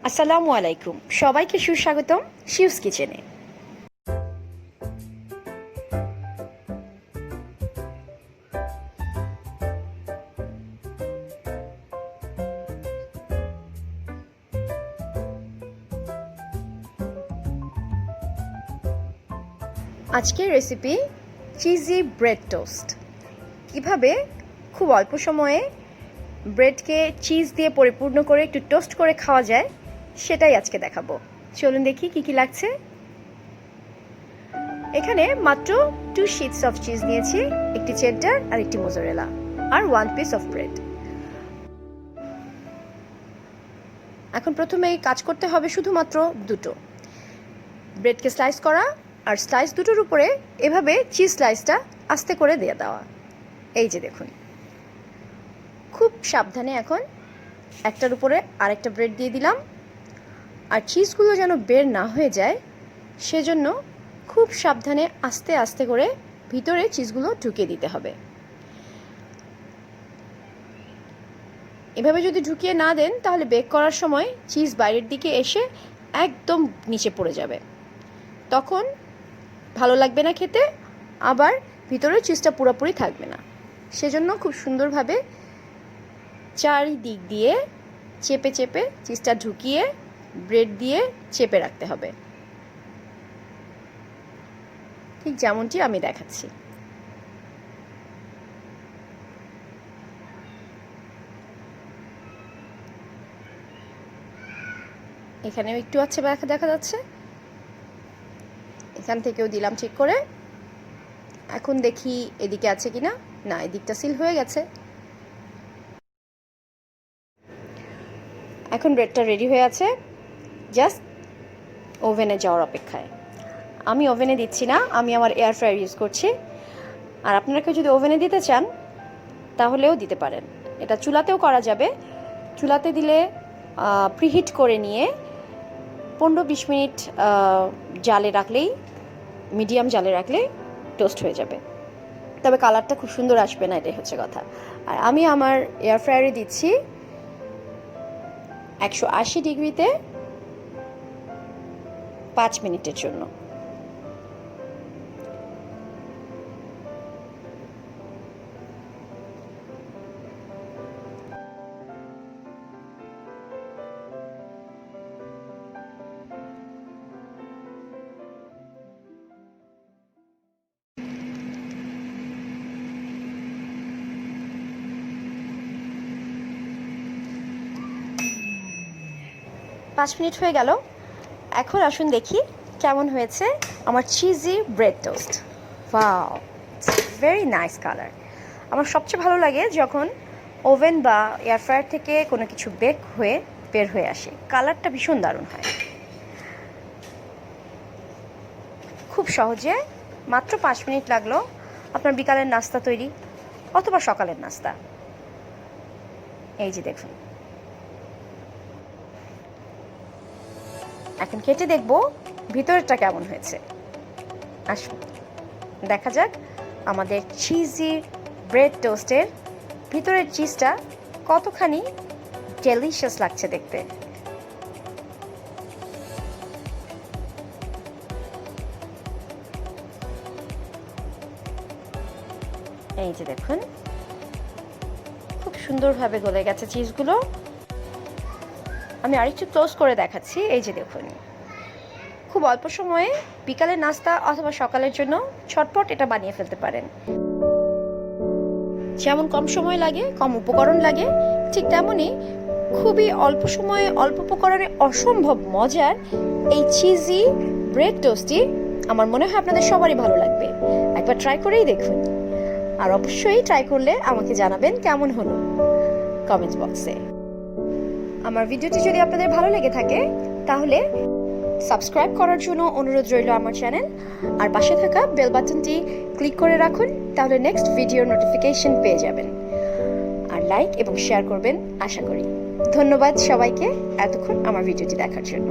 আসসালামু আলাইকুম, সবাইকে সুস্বাগতম শিউস কিচেনে। আজকের রেসিপি চিজি ব্রেড টোস্ট। কিভাবে খুব অল্প সময়ে ব্রেডকে চিজ দিয়ে পরিপূর্ণ করে একটু টোস্ট করে খাওয়া যায় সেটাই আজকে দেখাবো। চলুন দেখি কি কি লাগছে। এখানে মাত্র 2 sheets অফ চিজ নিয়েছি, একটি চেডার আর একটি মোজারেলা, আর 1 piece অফ ব্রেড। এখন প্রথমে কাজ করতে হবে শুধুমাত্র দুটো ব্রেডকে স্লাইস করা, আর স্লাইস দুটোর উপরে এভাবে চিজ স্লাইসটা আস্তে করে দিয়ে দেওয়া। এই যে দেখুন, খুব সাবধানে এখন একটার উপরে আরেকটা ব্রেড দিয়ে দিলাম, আর চিজগুলো যেন বের না হয়ে যায় সেজন্য খুব সাবধানে আস্তে আস্তে করে ভিতরে চিজগুলো ঢুকিয়ে দিতে হবে। এভাবে যদি ঢুকিয়ে না দেন তাহলে বেক করার সময় চিজ বাইরের দিকে এসে একদম নিচে পড়ে যাবে, তখন ভালো লাগবে না খেতে, আবার ভিতরে চিজটা পুরোপুরি থাকবে না। সেজন্য খুব সুন্দরভাবে চারিদিক দিয়ে চেপে চেপে চিজটা ঢুকিয়ে ব্রেড দিয়ে চেপে রাখতে হবে, ঠিক যেমনটি আমি দেখাচ্ছি। এখানেও একটু আছে দেখা যাচ্ছে, এখান থেকেও দিলাম ঠিক করে। এখন দেখি এদিকে আছে কিনা, না এদিকটা সিল হয়ে গেছে। এখন ব্রেডটা রেডি হয়ে আছে, জাস্ট ওভেনে যাওয়ার অপেক্ষায়। আমি ওভেনে দিচ্ছি না, আমি আমার এয়ার ফ্রায়ার ইউজ করছি। আর আপনারা কেউ যদি ওভেনে দিতে চান তাহলেও দিতে পারেন, এটা চুলাতেও করা যাবে। চুলাতে দিলে প্রিহিট করে নিয়ে 15-20 মিনিট জালে রাখলেই, মিডিয়াম জালে রাখলেই টোস্ট হয়ে যাবে, তবে কালারটা খুব সুন্দর আসবে না, এটাই হচ্ছে কথা। আর আমি আমার এয়ার ফ্রায়ারে দিচ্ছি 180 ডিগ্রিতে 5 মিনিটের জন্য। পাঁচ মিনিট হয়ে গেল। এখন আসুন দেখি কেমন হয়েছে আমার cheesy bread toast. Wow, it's very nice colour. আমার সবচেয়ে ভালো লাগে যখন ওভেন বা এয়ার ফ্রায়ার থেকে কোনো কিছু বেক হয়ে বের হয়ে আসে, কালারটা ভীষণ দারুণ হয়। খুব সহজে মাত্র 5 মিনিট লাগলো আপনার বিকালের নাস্তা তৈরি অথবা সকালের নাস্তা। এই যে দেখুন, এখন কেটে দেখব ভিতরেরটা কেমন হয়েছে। আসুন দেখা যাক আমাদের চিজি ব্রেড টোস্টের ভিতরের চিজটা কতখানি ডেলিশিয়াস লাগছে দেখতে। এই যে দেখুন, খুব সুন্দরভাবে গলে গেছে চিজগুলো। আমি আরেকটু ক্লোজ করে দেখাচ্ছি। এই যে দেখুন, খুব অল্প সময়ে বিকালের নাস্তা অথবা সকালের জন্য ছটপট এটা বানিয়ে ফেলতে পারেন। যেমন কম সময় লাগে, কম উপকরণ লাগে, ঠিক তেমনই খুবই অল্প সময়ে অল্প উপকরণে অসম্ভব মজার এই চিজি ব্রেড টোস্টটি আমার মনে হয় আপনাদের সবারই ভালো লাগবে। একবার ট্রাই করেই দেখুন, আর অবশ্যই ট্রাই করলে আমাকে জানাবেন কেমন হলো কমেন্ট বক্সে। আমার ভিডিওটি যদি আপনাদের ভালো লেগে থাকে তাহলে সাবস্ক্রাইব করার জন্য অনুরোধ রইল আমার চ্যানেল, আর পাশে থাকা বেল বাটনটি ক্লিক করে রাখুন, তাহলে নেক্সট ভিডিওর নোটিফিকেশন পেয়ে যাবেন। আর লাইক এবং শেয়ার করবেন আশা করি। ধন্যবাদ সবাইকে এতক্ষণ আমার ভিডিওটি দেখার জন্য।